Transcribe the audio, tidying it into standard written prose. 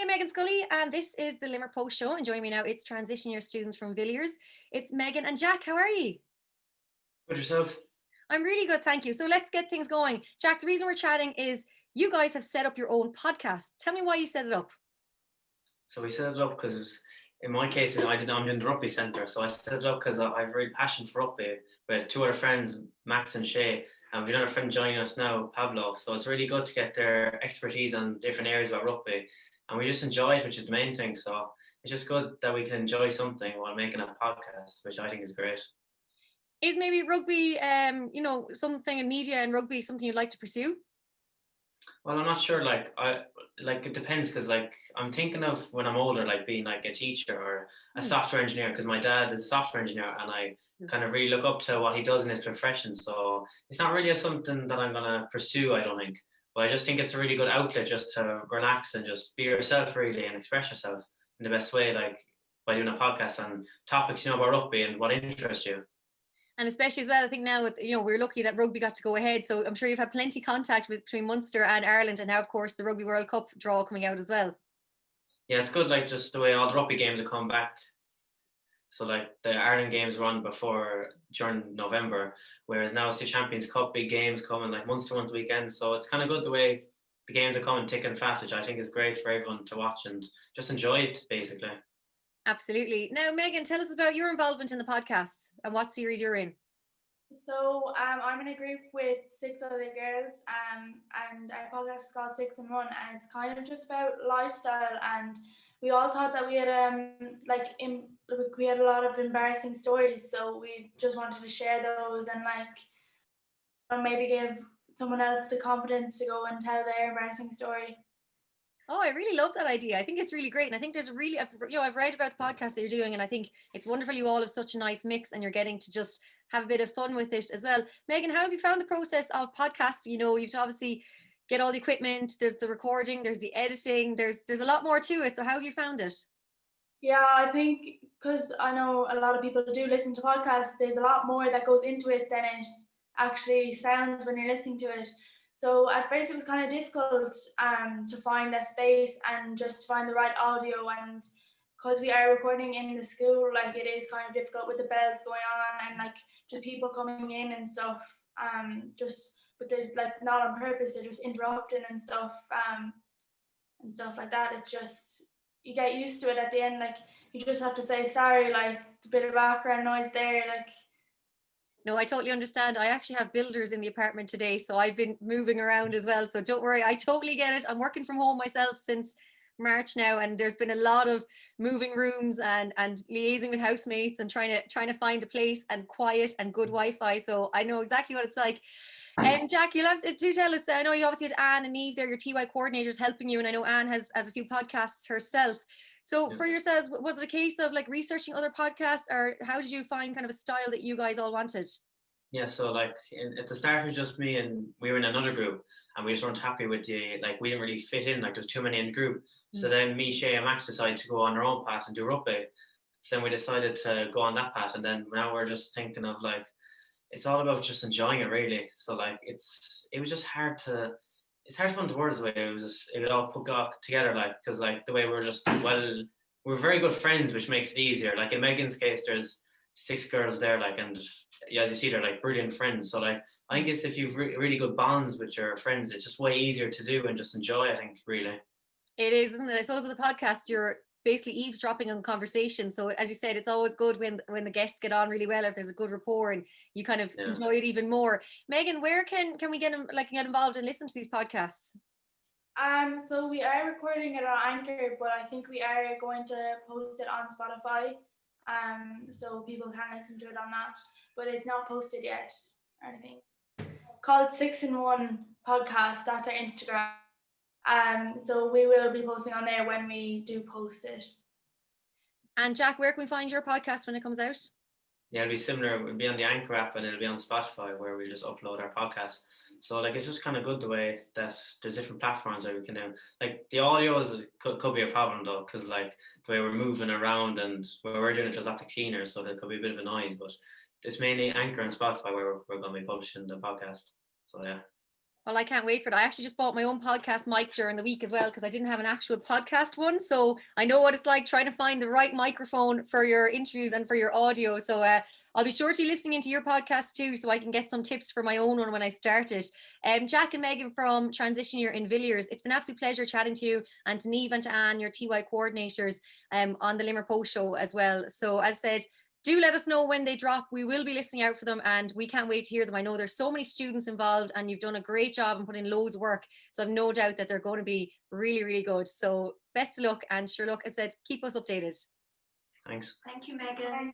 Hey, Meghan Scully, and this is the Limerick Post Show. And joining me now, it's transition year students from Villiers. It's Meghan and Jack. How are you? Good yourself? I'm really good, thank you. So let's get things going. Jack, the reason we're chatting is you guys have set up your own podcast. Tell me why you set it up. So we set it up because, in my case, I'm in the rugby centre. So I set it up because I have a real passion for rugby with two other friends, Max and Shay. And we've another friend joining us now, Pablo. So it's really good to get their expertise on different areas about rugby. And we just enjoy it, which is the main thing. So it's just good that we can enjoy something while making a podcast, which I think is great. Is maybe rugby, something in media and rugby something you'd like to pursue? Well, I'm not sure. It depends because I'm thinking of when I'm older, like being like a teacher or a software engineer. Because my dad is a software engineer, and I kind of really look up to what he does in his profession. So it's not really something that I'm gonna pursue, I don't think. But I just think it's a really good outlet just to relax and just be yourself really and express yourself in the best way, like by doing a podcast on topics about rugby and what interests you. And especially as well, I think now with, we're lucky that rugby got to go ahead. So I'm sure you've had plenty of contact between Munster and Ireland, and now of course the Rugby World Cup draw coming out as well. Yeah, it's good, like just the way all the rugby games have come back. So like the Ireland games run during November, whereas now it's the Champions Cup, big games coming, like Munster one weekend. So it's kind of good the way the games are coming thick and fast, which I think is great for everyone to watch and just enjoy it, basically. Absolutely. Now, Meghan, tell us about your involvement in the podcasts and what series you're in. So I'm in a group with 6 other girls, and our podcast is called 6 in 1, and it's kind of just about lifestyle. And we all thought that we had we had a lot of embarrassing stories, so we just wanted to share those and maybe give someone else the confidence to go and tell their embarrassing story. Oh, I really love that idea. I think it's really great. And I think there's I've read about the podcast that you're doing, and I think it's wonderful you all have such a nice mix and you're getting to just have a bit of fun with it as well. Meghan, how have you found the process of podcasts? You've obviously get all the equipment, there's the recording, there's the editing, there's a lot more to it. So how have you found it? Yeah, I think because I know a lot of people do listen to podcasts, there's a lot more that goes into it than it actually sounds when you're listening to it. So at first it was kind of difficult to find a space and just to find the right audio, and because we are recording in the school, like it is kind of difficult with the bells going on and like just people coming in and stuff, but they're like not on purpose, they're just interrupting and stuff like that. It's just, you get used to it at the end, like you just have to say sorry, like a bit of background noise there, like. No, I totally understand. I actually have builders in the apartment today, so I've been moving around as well. So don't worry, I totally get it. I'm working from home myself since March now, and there's been a lot of moving rooms and liaising with housemates and trying to find a place and quiet and good Wi-Fi. So I know exactly what it's like. Jack, you'll have to do tell us. I know you obviously had Anne and Eve there, your TY coordinators, helping you, and I know Anne has a few podcasts herself. So for yourselves, was it a case of like researching other podcasts, or how did you find kind of a style that you guys all wanted? Yeah, so at the start it was just me, and we were in another group, and we just weren't happy with we didn't really fit in, like there's too many in the group. So then me, Shay and Max decided to go on our own path and do rugby. So then we decided to go on that path, and then now we're just thinking of it's all about just enjoying it really. So it was just hard to put into words the way it all got together, because the way we're very good friends, which makes it easier. Like in Meghan's case, there's 6 girls there, and as you see, they're brilliant friends. So I think it's, if you've really good bonds with your friends, it's just way easier to do and just enjoy, I think, really. It is, isn't it? I suppose with the podcast, you're basically eavesdropping on conversation. So as you said, it's always good when the guests get on really well, if there's a good rapport, and you kind of enjoy it even more. Meghan, where can we get involved and listen to these podcasts? So we are recording it on Anchor, but I think we are going to post it on Spotify. So people can listen to it on that, but it's not posted yet or anything. Called 6 in 1 podcast. That's our Instagram. So we will be posting on there when we do post it. And Jack, where can we find your podcast when it comes out? Yeah, it'll be similar. It'll be on the Anchor app, and it'll be on Spotify, where we just upload our podcast. So it's just kind of good the way that there's different platforms where we can do. The audio could be a problem though, because the way we're moving around and where we're doing it, there's lots of cleaners, so there could be a bit of a noise. But it's mainly Anchor and Spotify where we're going to be publishing the podcast. So yeah. Well, I can't wait for it. I actually just bought my own podcast mic during the week as well because I didn't have an actual podcast one. So I know what it's like trying to find the right microphone for your interviews and for your audio. So I'll be sure to be listening into your podcast too, so I can get some tips for my own one when I start it. Jack and Meghan from Transition Year in Villiers, it's been an absolute pleasure chatting to you, and to Niamh and to Anne, your TY coordinators on the Limerick Post show as well. So as I said, do let us know when they drop. We will be listening out for them, and we can't wait to hear them. I know there's so many students involved, and you've done a great job and put in loads of work. So I've no doubt that they're going to be really, really good. So best of luck, and sure luck, as I said, keep us updated. Thanks. Thank you, Meghan.